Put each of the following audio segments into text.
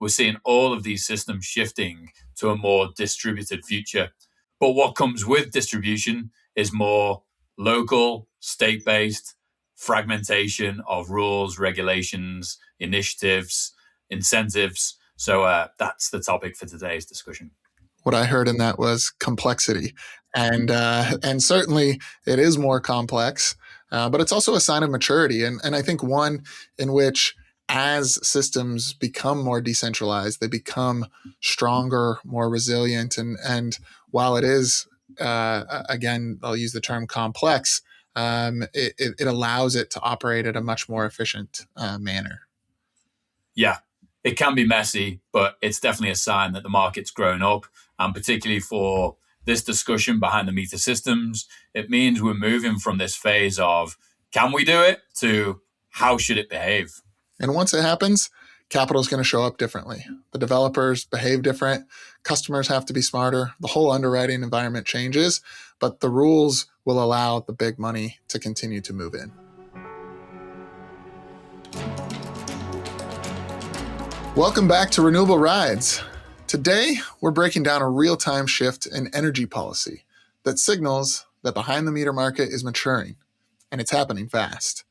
we're seeing all of these systems shifting to a more distributed future. But what comes with distribution is more local, state-based fragmentation of rules, regulations, initiatives, incentives. So that's the topic for today's discussion. What I heard in that was complexity, and certainly it is more complex, but it's also a sign of maturity, and I think one in which, as systems become more decentralized, they become stronger, more resilient, and while it is again, I'll use the term complex, it allows it to operate at a much more efficient manner. Yeah, it can be messy, but it's definitely a sign that the market's grown up. And particularly for this discussion behind the meter systems, it means we're moving from this phase of can we do it to how should it behave? And once it happens, capital is going to show up differently. The developers behave different. Customers have to be smarter. The whole underwriting environment changes, but the rules will allow the big money to continue to move in. Welcome back to Renewable Rides. Today, we're breaking down a real-time shift in energy policy that signals that behind-the-meter market is maturing, and it's happening fast.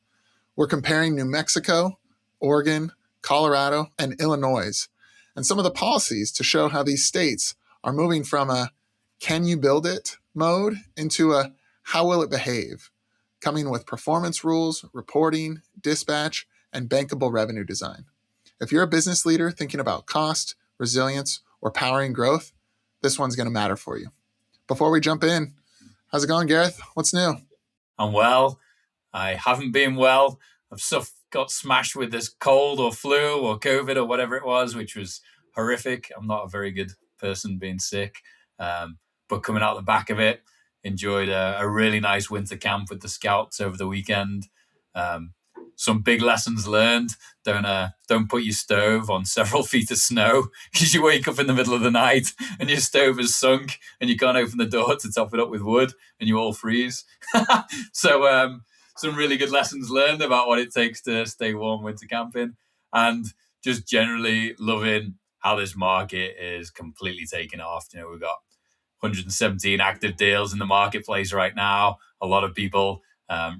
We're comparing New Mexico, Oregon, Colorado, and Illinois, and some of the policies to show how these states are moving from a can you build it mode into a how will it behave, coming with performance rules, reporting, dispatch, and bankable revenue design. If you're a business leader thinking about cost, resilience, or powering growth, this one's going to matter for you. Before we jump in, how's it going, Gareth? What's new? I'm well. I haven't been well. I've got smashed with this cold or flu or COVID or whatever it was, which was horrific. I'm not a very good person being sick, but coming out the back of it, enjoyed a really nice winter camp with the Scouts over the weekend. Some big lessons learned. Don't put your stove on several feet of snow because you wake up in the middle of the night and your stove is sunk and you can't open the door to top it up with wood and you all freeze. So some really good lessons learned about what it takes to stay warm winter camping, and just generally loving how this market is completely taking off. You know, we've got 117 active deals in the marketplace right now. A lot of people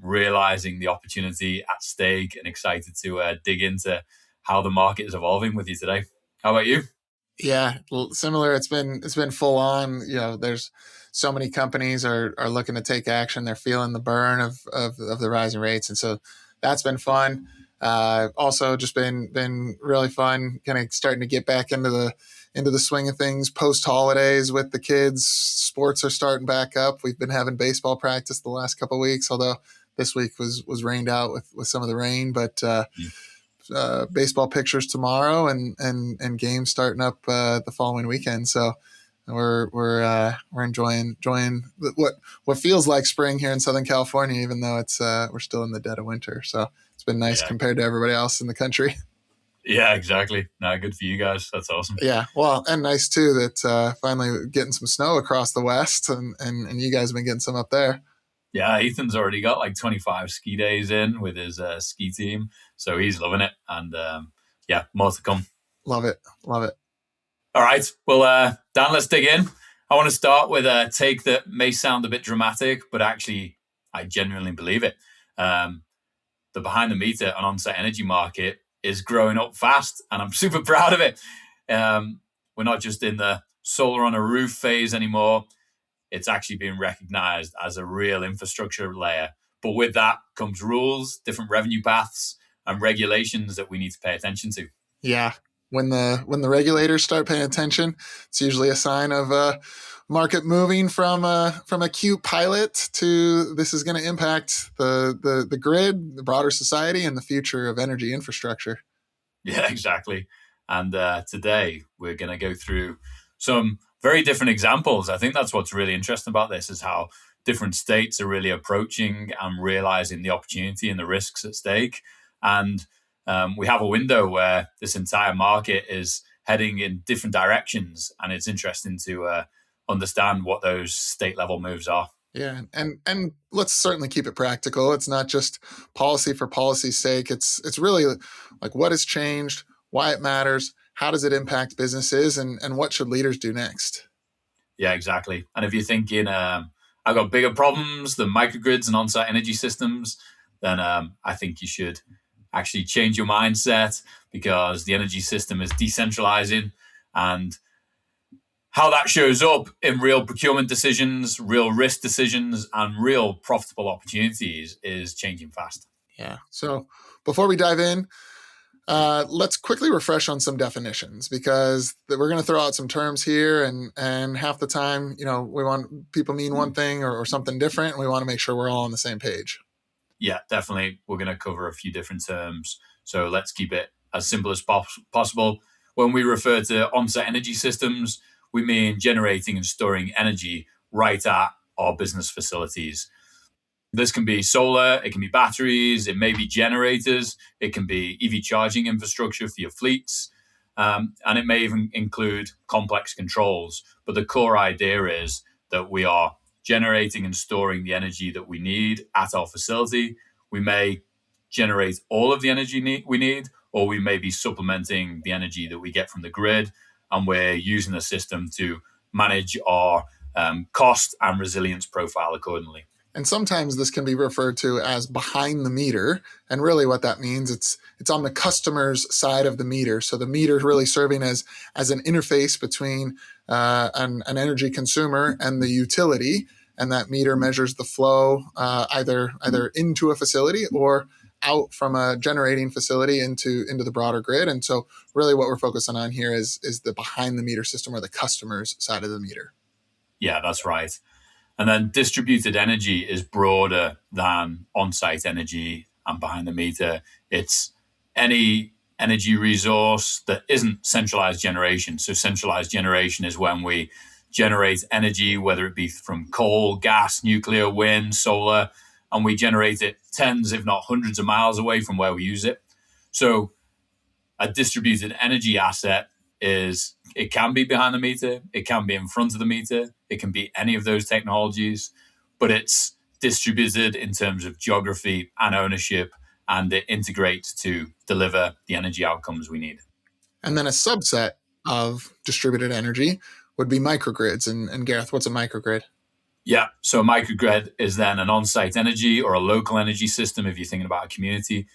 realizing the opportunity at stake and excited to dig into how the market is evolving with you today. How about you? Yeah, similar. It's been full on. You know, there's so many companies are looking to take action. They're feeling the burn of the rising rates, and so that's been fun. Also, just been really fun. Kind of starting to get back into the swing of things post holidays with the kids. Sports are starting back up. We've been having baseball practice the last couple of weeks, although this week was rained out with some of the rain. But baseball pictures tomorrow and games starting up the following weekend. So we're enjoying what feels like spring here in Southern California, even though it's we're still in the dead of winter. So it's been nice compared to everybody else in the country. Yeah, exactly. No, good for you guys. That's awesome. Yeah, well, and nice too that finally getting some snow across the west, and you guys have been getting some up there. Yeah, Ethan's already got like 25 ski days in with his ski team, so he's loving it. And yeah, more to come. Love it. All right, well, Dan, let's dig in. I want to start with a take that may sound a bit dramatic, but actually, I genuinely believe it. The behind the meter and on-site energy market is growing up fast, and I'm super proud of it. We're not just in the solar on a roof phase anymore. It's actually being recognized as a real infrastructure layer. But with that comes rules, different revenue paths, and regulations that we need to pay attention to. Yeah. When the regulators start paying attention, it's usually a sign of a market moving from a cute pilot to this is going to impact the grid, the broader society, and the future of energy infrastructure. Yeah, exactly. And today we're going to go through some very different examples. I think that's what's really interesting about this is how different states are really approaching and realizing the opportunity and the risks at stake. And we have a window where this entire market is heading in different directions. And it's interesting to understand what those state level moves are. Yeah, and let's certainly keep it practical. It's not just policy for policy's sake. It's really like what has changed, why it matters, how does it impact businesses, and what should leaders do next? Yeah, exactly. And if you're thinking, I've got bigger problems than microgrids and on-site energy systems, then I think you should actually change your mindset, because the energy system is decentralizing, and how that shows up in real procurement decisions, real risk decisions, and real profitable opportunities is changing fast. Yeah. So before we dive in, let's quickly refresh on some definitions, because we're going to throw out some terms here, and half the time, we want people mean one thing or something different, and we want to make sure we're all on the same page. Yeah, definitely. We're going to cover a few different terms. So let's keep it as simple as possible. When we refer to on-site energy systems, we mean generating and storing energy right at our business facilities. This can be solar, it can be batteries, it may be generators, it can be EV charging infrastructure for your fleets, and it may even include complex controls. But the core idea is that we are generating and storing the energy that we need at our facility. We may generate all of the energy we need, or we may be supplementing the energy that we get from the grid, and we're using the system to manage our cost and resilience profile accordingly. And sometimes this can be referred to as behind the meter. And really what that means, it's on the customer's side of the meter. So the meter is really serving as an interface between an energy consumer and the utility. And that meter measures the flow either into a facility or out from a generating facility into the broader grid. And so really what we're focusing on here is the behind the meter system, or the customer's side of the meter. Yeah, that's right. And then distributed energy is broader than on-site energy and behind the meter. It's any energy resource that isn't centralized generation. So centralized generation is when we generate energy, whether it be from coal, gas, nuclear, wind, solar, and we generate it tens, if not hundreds of miles away from where we use it. So a distributed energy asset it can be behind the meter, it can be in front of the meter, it can be any of those technologies, but it's distributed in terms of geography and ownership, and it integrates to deliver the energy outcomes we need. And then a subset of distributed energy would be microgrids. And Gareth, what's a microgrid? Yeah, so a microgrid is then an on-site energy or a local energy system, if you're thinking about a community,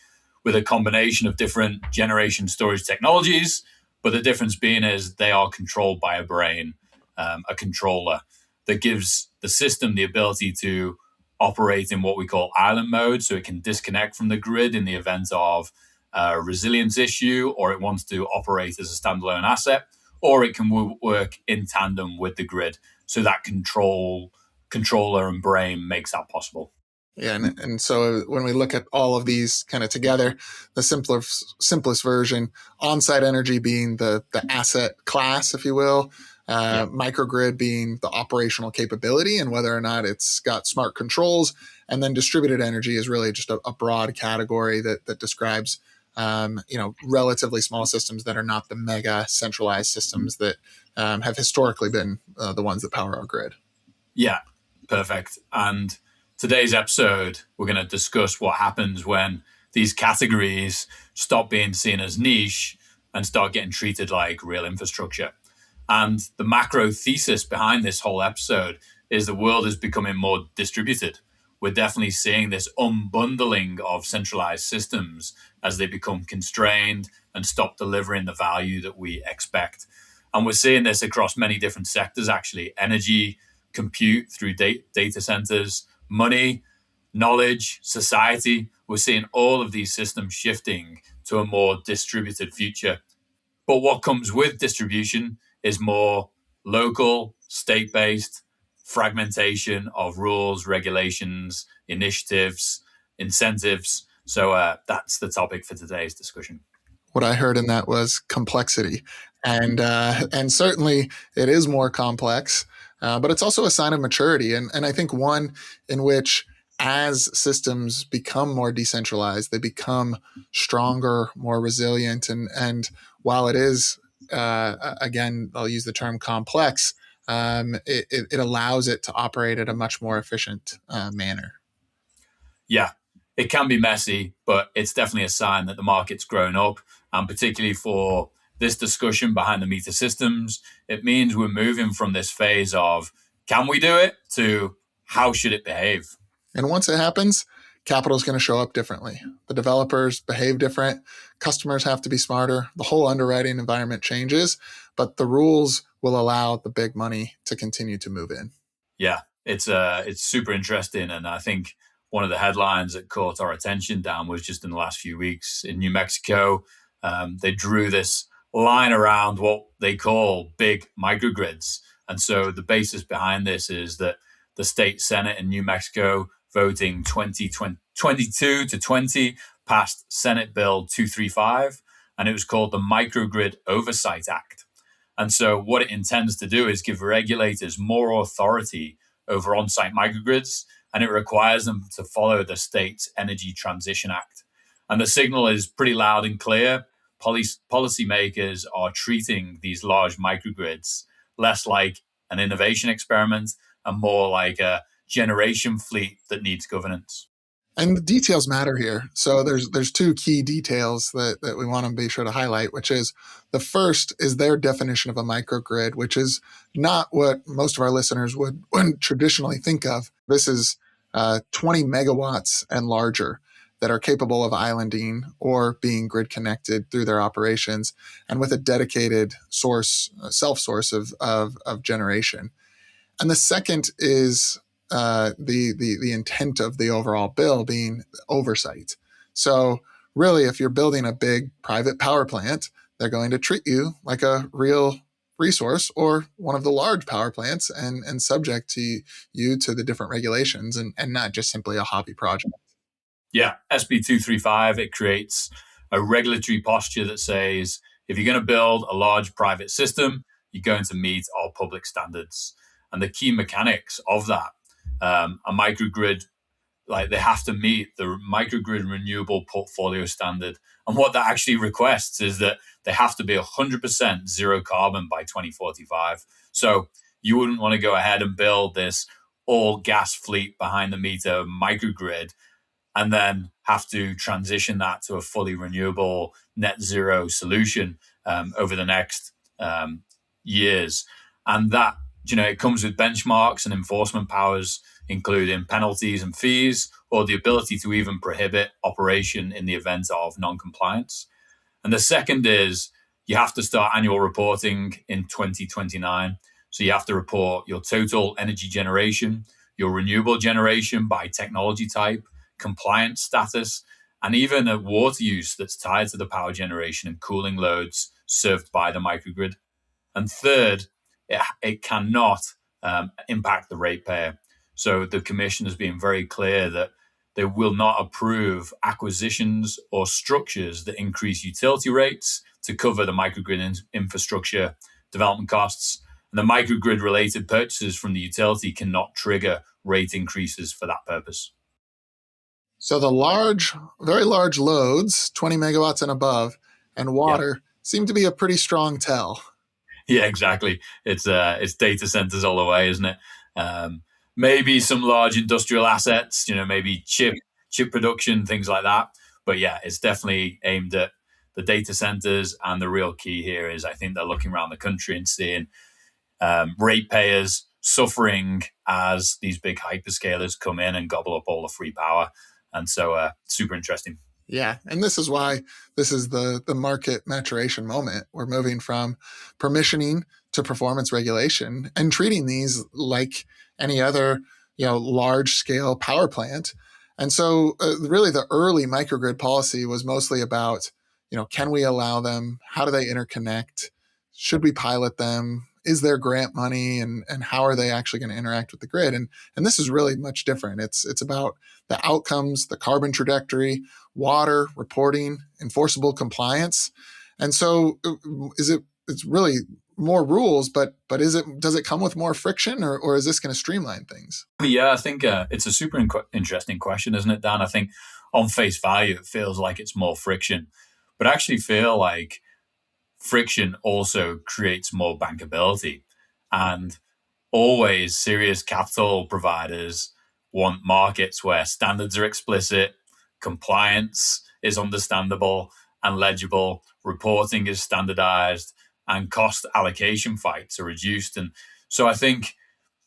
with a combination of different generation storage technologies. But the difference being is they are controlled by a brain, a controller that gives the system the ability to operate in what we call island mode. So it can disconnect from the grid in the event of a resilience issue, or it wants to operate as a standalone asset, or it can work in tandem with the grid. So that controller and brain makes that possible. Yeah, and so when we look at all of these kind of together, the simplest version, on-site energy being the asset class, if you will, microgrid being the operational capability and whether or not it's got smart controls, and then distributed energy is really just a broad category that describes relatively small systems that are not the mega centralized systems that have historically been the ones that power our grid. Yeah, perfect. And today's episode, we're going to discuss what happens when these categories stop being seen as niche and start getting treated like real infrastructure. And the macro thesis behind this whole episode is the world is becoming more distributed. We're definitely seeing this unbundling of centralized systems as they become constrained and stop delivering the value that we expect. And we're seeing this across many different sectors, actually: energy, compute through data centers, money, knowledge, society. We're seeing all of these systems shifting to a more distributed future. But what comes with distribution is more local, state-based fragmentation of rules, regulations, initiatives, incentives. So that's the topic for today's discussion. What I heard in that was complexity, and certainly it is more complex. But it's also a sign of maturity, and I think one in which, as systems become more decentralized, they become stronger, more resilient, and while it is again, I'll use the term complex, it allows it to operate at a much more efficient manner. Yeah, it can be messy, but it's definitely a sign that the market's grown up, and particularly for this discussion behind the meter systems, it means we're moving from this phase of can we do it to how should it behave? And once it happens, capital is going to show up differently. The developers behave different. Customers have to be smarter. The whole underwriting environment changes, but the rules will allow the big money to continue to move in. Yeah, it's super interesting. And I think one of the headlines that caught our attention, Dan, was just in the last few weeks in New Mexico. They drew this line around what they call big microgrids. And so the basis behind this is that the state Senate in New Mexico voting 22 to 20 passed Senate Bill 235, and it was called the Microgrid Oversight Act. And so what it intends to do is give regulators more authority over on-site microgrids, and it requires them to follow the state's Energy Transition Act. And the signal is pretty loud and clear. Policymakers are treating these large microgrids less like an innovation experiment and more like a generation fleet that needs governance. And the details matter here. So there's two key details that we want to be sure to highlight, which is the first is their definition of a microgrid, which is not what most of our listeners would traditionally think of. This is 20 megawatts and larger that are capable of islanding or being grid connected through their operations and with a dedicated source, self-source of generation. And the second is the intent of the overall bill being oversight. So really, if you're building a big private power plant, they're going to treat you like a real resource or one of the large power plants and subject to you to the different regulations and not just simply a hobby project. Yeah, SB 235, it creates a regulatory posture that says if you're going to build a large private system, you're going to meet our public standards. And the key mechanics of that, a microgrid, like they have to meet the microgrid renewable portfolio standard. And what that actually requests is that they have to be 100% zero carbon by 2045. So you wouldn't want to go ahead and build this all gas fleet behind the meter microgrid and then have to transition that to a fully renewable net zero solution over the next years. And that, it comes with benchmarks and enforcement powers, including penalties and fees, or the ability to even prohibit operation in the event of non-compliance. And the second is you have to start annual reporting in 2029. So you have to report your total energy generation, your renewable generation by technology type, compliance status, and even a water use that's tied to the power generation and cooling loads served by the microgrid. And third, it cannot impact the ratepayer. So the Commission has been very clear that they will not approve acquisitions or structures that increase utility rates to cover the microgrid infrastructure development costs. And the microgrid related purchases from the utility cannot trigger rate increases for that purpose. So the very large loads, 20 megawatts and above, and water seem to be a pretty strong tell. Yeah, exactly. It's data centers all the way, isn't it? Maybe some large industrial assets, maybe chip production, things like that. But yeah, it's definitely aimed at the data centers. And the real key here is I think they're looking around the country and seeing ratepayers suffering as these big hyperscalers come in and gobble up all the free power. And so super interesting. Yeah. And this is why this is the market maturation moment. We're moving from permissioning to performance regulation and treating these like any other, large scale power plant. And so really the early microgrid policy was mostly about, can we allow them? How do they interconnect? Should we pilot them? Is there grant money and how are they actually going to interact with the grid? And this is really much different. It's about the outcomes, the carbon trajectory, water, reporting, enforceable compliance. And so it's really more rules, but does it come with more friction or is this going to streamline things? Yeah, I think it's a super interesting question, isn't it, Dan? I think on face value, it feels like it's more friction, but I actually feel like friction also creates more bankability. And always serious capital providers want markets where standards are explicit, compliance is understandable, and legible, reporting is standardized, and cost allocation fights are reduced. And so I think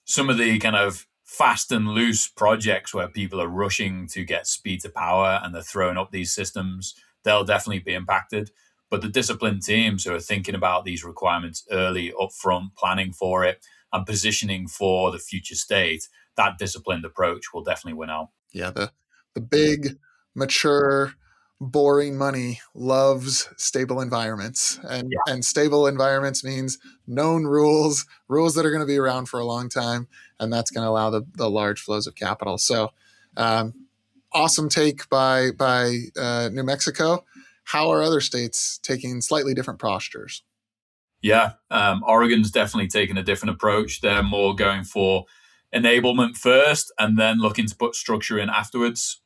some of the kind of fast and loose projects where people are rushing to get speed to power and they're throwing up these systems, they'll definitely be impacted. But the disciplined teams who are thinking about these requirements early, upfront, planning for it, and positioning for the future state, that disciplined approach will definitely win out. Yeah, the big, mature, boring money loves stable environments, and stable environments means known rules, rules that are going to be around for a long time, and that's going to allow the large flows of capital. So, awesome take by New Mexico. How are other states taking slightly different postures? Yeah, Oregon's definitely taken a different approach. They're more going for enablement first and then looking to put structure in afterwards.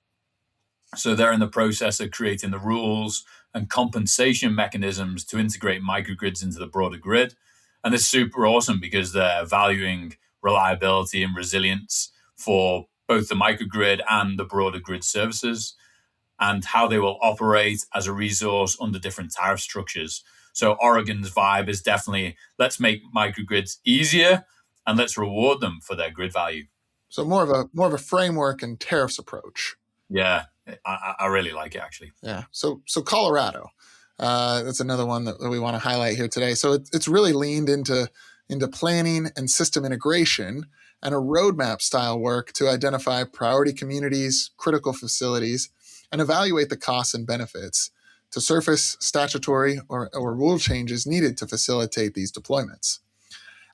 So they're in the process of creating the rules and compensation mechanisms to integrate microgrids into the broader grid. And this is super awesome because they're valuing reliability and resilience for both the microgrid and the broader grid services, and how they will operate as a resource under different tariff structures. So Oregon's vibe is definitely, let's make microgrids easier and let's reward them for their grid value. So more of a framework and tariffs approach. Yeah, I really like it, actually. Yeah. So Colorado, that's another one that we want to highlight here today. So it's really leaned into planning and system integration and a roadmap style work to identify priority communities, critical facilities, and evaluate the costs and benefits to surface statutory or rule changes needed to facilitate these deployments.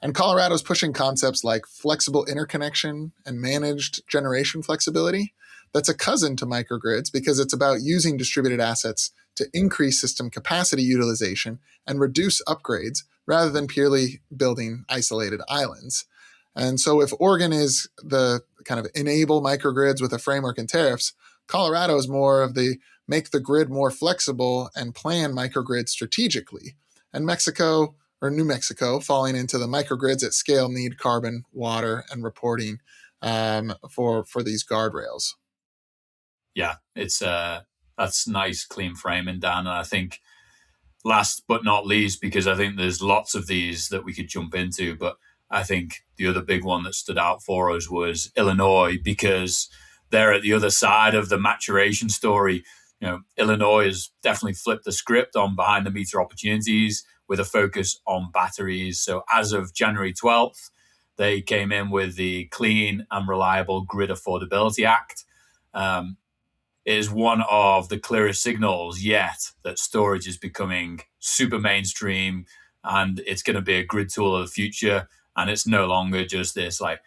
And Colorado's pushing concepts like flexible interconnection and managed generation flexibility. That's a cousin to microgrids because it's about using distributed assets to increase system capacity utilization and reduce upgrades rather than purely building isolated islands. And so if Oregon is the kind of enable microgrids with a framework and tariffs, Colorado is more of the make the grid more flexible and plan microgrids strategically. And New Mexico falling into the microgrids at scale need carbon, water, and reporting for these guardrails. Yeah, that's nice, clean framing, Dan. And I think last but not least, because I think there's lots of these that we could jump into, but I think the other big one that stood out for us was Illinois, because they're at the other side of the maturation story. Illinois has definitely flipped the script on behind the meter opportunities with a focus on batteries. So as of January 12th, they came in with the Clean and Reliable Grid Affordability Act. It is one of the clearest signals yet that storage is becoming super mainstream and it's going to be a grid tool of the future. And it's no longer just this like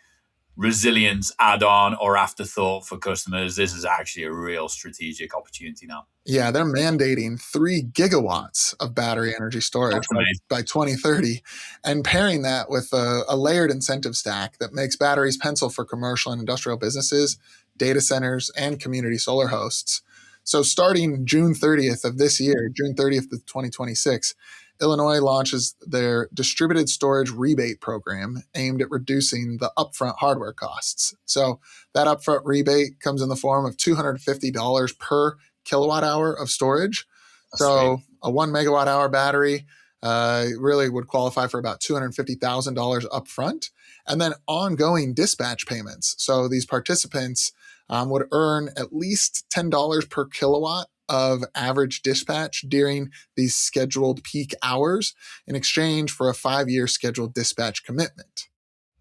resilience add-on or afterthought for customers. This is actually a real strategic opportunity now. Yeah, they're mandating 3 gigawatts of battery energy storage by 2030 and pairing that with a layered incentive stack that makes batteries pencil for commercial and industrial businesses, data centers, and community solar hosts. So starting June 30th of this year, June 30th of 2026, Illinois launches their distributed storage rebate program aimed at reducing the upfront hardware costs. So that upfront rebate comes in the form of $250 per kilowatt hour of storage. That's so sweet. A 1 megawatt hour battery really would qualify for about $250,000 upfront, and then ongoing dispatch payments. So these participants would earn at least $10 per kilowatt of average dispatch during these scheduled peak hours in exchange for a 5-year scheduled dispatch commitment.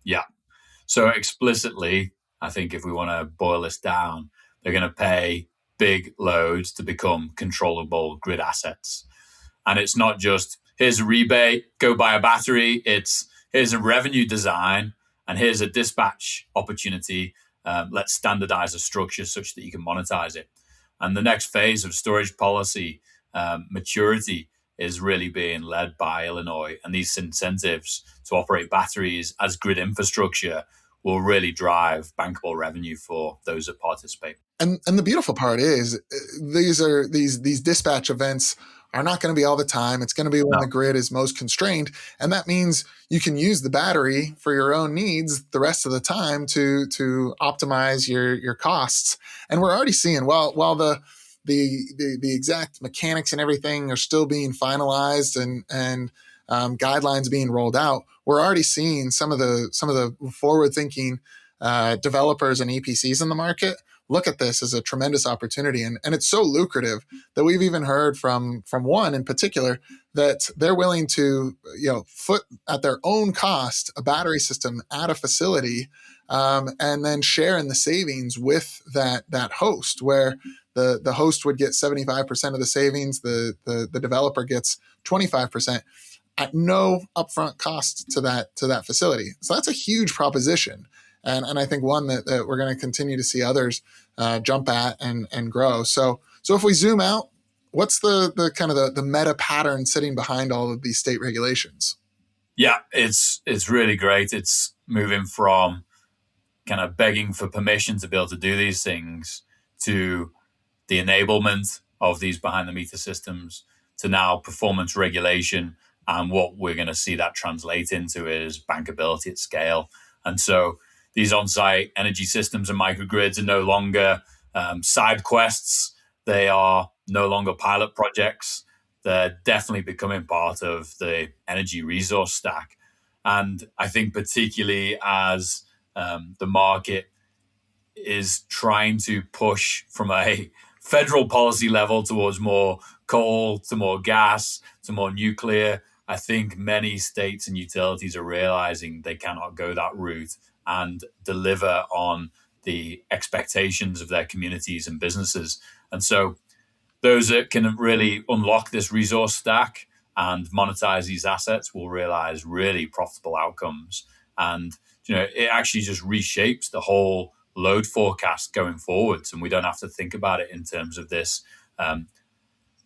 Yeah. So explicitly, I think if we want to boil this down, they're going to pay big loads to become controllable grid assets. And it's not just, here's a rebate, go buy a battery. It's, here's a revenue design, and here's a dispatch opportunity. Let's standardize a structure such that you can monetize it. And the next phase of storage policy maturity is really being led by Illinois. And these incentives to operate batteries as grid infrastructure will really drive bankable revenue for those that participate. And the beautiful part is these dispatch events are not going to be all the time. It's going to be when the grid is most constrained. And that means you can use the battery for your own needs the rest of the time to optimize your costs. And we're already seeing, while the the exact mechanics and everything are still being finalized and guidelines being rolled out, we're already seeing some of the forward thinking developers and EPCs in the market look at this as a tremendous opportunity, and it's so lucrative that we've even heard from one in particular that they're willing to foot at their own cost a battery system at a facility, and then share in the savings with that host, where the host would get 75% of the savings, the developer gets 25% at no upfront cost to that facility. So that's a huge proposition, and I think one that we're going to continue to see others jump at and grow. So if we zoom out, what's the kind of the meta pattern sitting behind all of these state regulations? Yeah, it's really great. It's moving from kind of begging for permission to be able to do these things to the enablement of these behind the meter systems to now performance regulation. And what we're going to see that translate into is bankability at scale. And so these on-site energy systems and microgrids are no longer side quests. They are no longer pilot projects. They're definitely becoming part of the energy resource stack. And I think particularly as the market is trying to push from a federal policy level towards more coal, to more gas, to more nuclear, I think many states and utilities are realizing they cannot go that route and deliver on the expectations of their communities and businesses. And so those that can really unlock this resource stack and monetize these assets will realize really profitable outcomes. And it actually just reshapes the whole load forecast going forwards, and we don't have to think about it in terms of this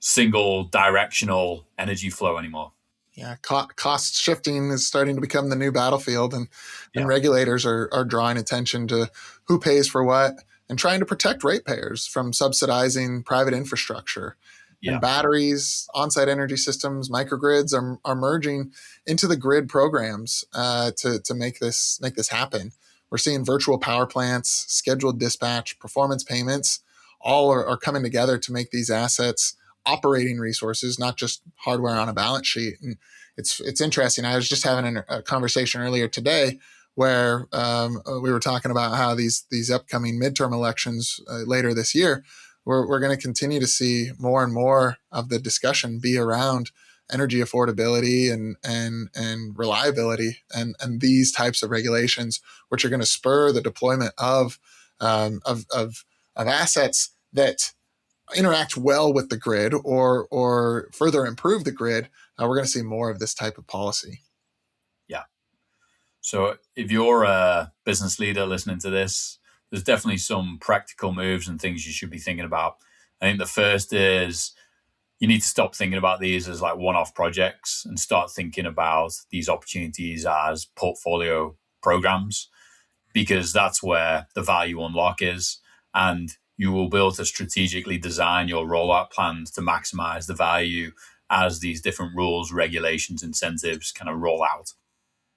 single directional energy flow anymore. Yeah, cost shifting is starting to become the new battlefield, and regulators are drawing attention to who pays for what and trying to protect ratepayers from subsidizing private infrastructure. Yeah. And batteries, on-site energy systems, microgrids are merging into the grid programs to make this happen. We're seeing virtual power plants, scheduled dispatch, performance payments, all are coming together to make these assets operating resources, not just hardware on a balance sheet. And it's interesting. I was just having a conversation earlier today where we were talking about how these upcoming midterm elections later this year, we're going to continue to see more and more of the discussion be around energy affordability and reliability and these types of regulations, which are going to spur the deployment of assets that interact well with the grid or further improve the grid. We're going to see more of this type of policy. Yeah. So if you're a business leader listening to this, there's definitely some practical moves and things you should be thinking about. I think the first is you need to stop thinking about these as like one-off projects and start thinking about these opportunities as portfolio programs, because that's where the value unlock is. And you will be able to strategically design your rollout plans to maximize the value as these different rules, regulations, incentives kind of roll out.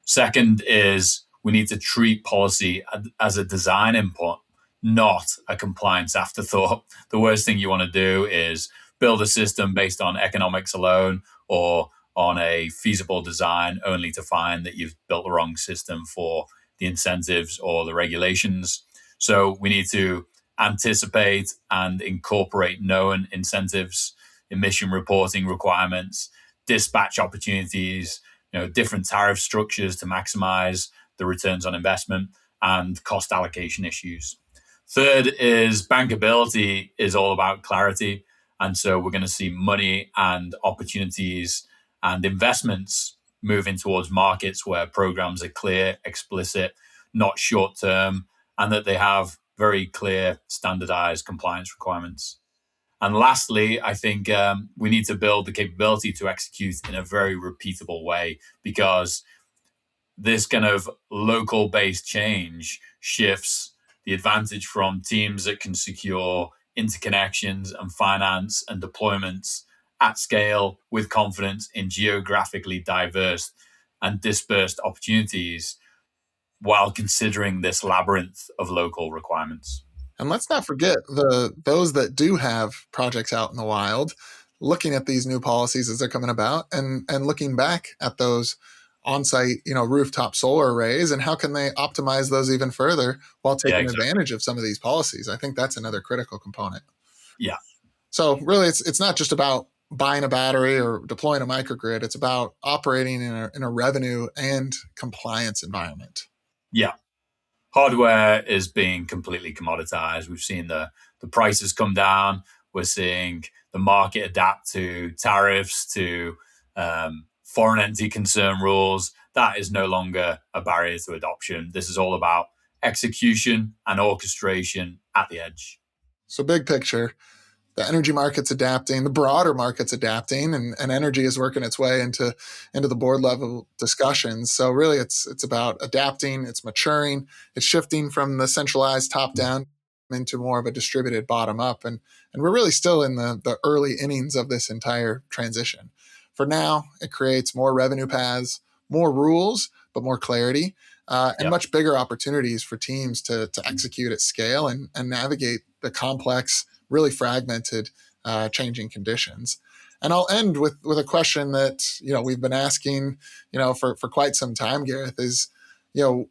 Second is we need to treat policy as a design input, not a compliance afterthought. The worst thing you want to do is build a system based on economics alone or on a feasible design only to find that you've built the wrong system for the incentives or the regulations. So we need to anticipate and incorporate known incentives, emission reporting requirements, dispatch opportunities, different tariff structures to maximize the returns on investment, and cost allocation issues. Third is bankability is all about clarity. And so we're going to see money and opportunities and investments moving towards markets where programs are clear, explicit, not short term, and that they have very clear standardized compliance requirements. And lastly, I think we need to build the capability to execute in a very repeatable way, because this kind of local-based change shifts the advantage from teams that can secure interconnections and finance and deployments at scale with confidence in geographically diverse and dispersed opportunities while considering this labyrinth of local requirements. And let's not forget those that do have projects out in the wild, looking at these new policies as they're coming about, and looking back at those on-site, rooftop solar arrays, and how can they optimize those even further while Yeah, taking exactly. advantage of some of these policies. I think that's another critical component. Yeah. So really, it's not just about buying a battery or deploying a microgrid. It's about operating in a revenue and compliance environment. Yeah. Hardware is being completely commoditized. We've seen the prices come down. We're seeing the market adapt to tariffs, to foreign entity concern rules. That is no longer a barrier to adoption. This is all about execution and orchestration at the edge. So big picture, the energy market's adapting, the broader market's adapting, and energy is working its way into the board level discussions. So really it's about adapting, it's maturing, it's shifting from the centralized top down into more of a distributed bottom up. And we're really still in the early innings of this entire transition. For now, it creates more revenue paths, more rules, but more clarity, and much bigger opportunities for teams to execute at scale and navigate the complex, really fragmented, changing conditions. And I'll end with a question that we've been asking for quite some time, Gareth, is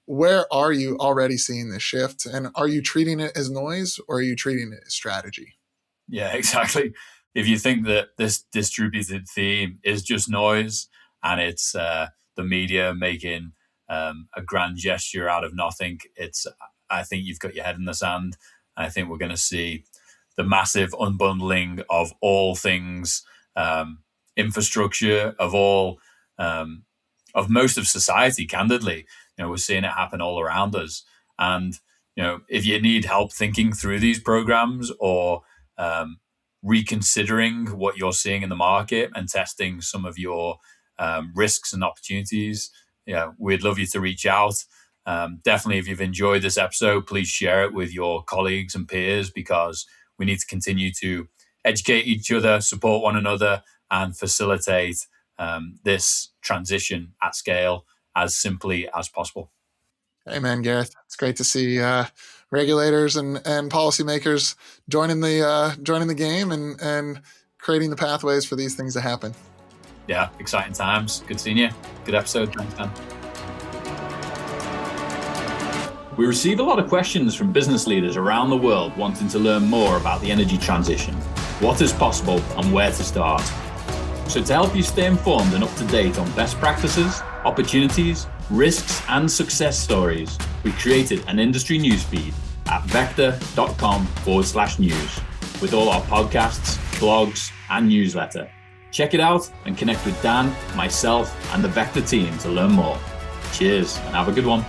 where are you already seeing this shift, and are you treating it as noise or are you treating it as strategy? Yeah, exactly. If you think that this distributed theme is just noise and it's the media making a grand gesture out of nothing, I think you've got your head in the sand. I think we're going to see the massive unbundling of all things infrastructure, of most of society, candidly. We're seeing it happen all around us. And, if you need help thinking through these programs or reconsidering what you're seeing in the market and testing some of your risks and opportunities, we'd love you to reach out. Definitely, if you've enjoyed this episode, please share it with your colleagues and peers, because we need to continue to educate each other, support one another, and facilitate this transition at scale as simply as possible. Amen, Gareth. It's great to see regulators and policymakers joining the game and creating the pathways for these things to happen. Yeah, exciting times. Good seeing you. Good episode. Thanks, Dan. We receive a lot of questions from business leaders around the world wanting to learn more about the energy transition, what is possible, and where to start. So to help you stay informed and up to date on best practices, opportunities, risks, and success stories, we created an industry newsfeed at VECKTA.com/news with all our podcasts, blogs, and newsletter. Check it out and connect with Dan, myself, and the VECKTA team to learn more. Cheers and have a good one.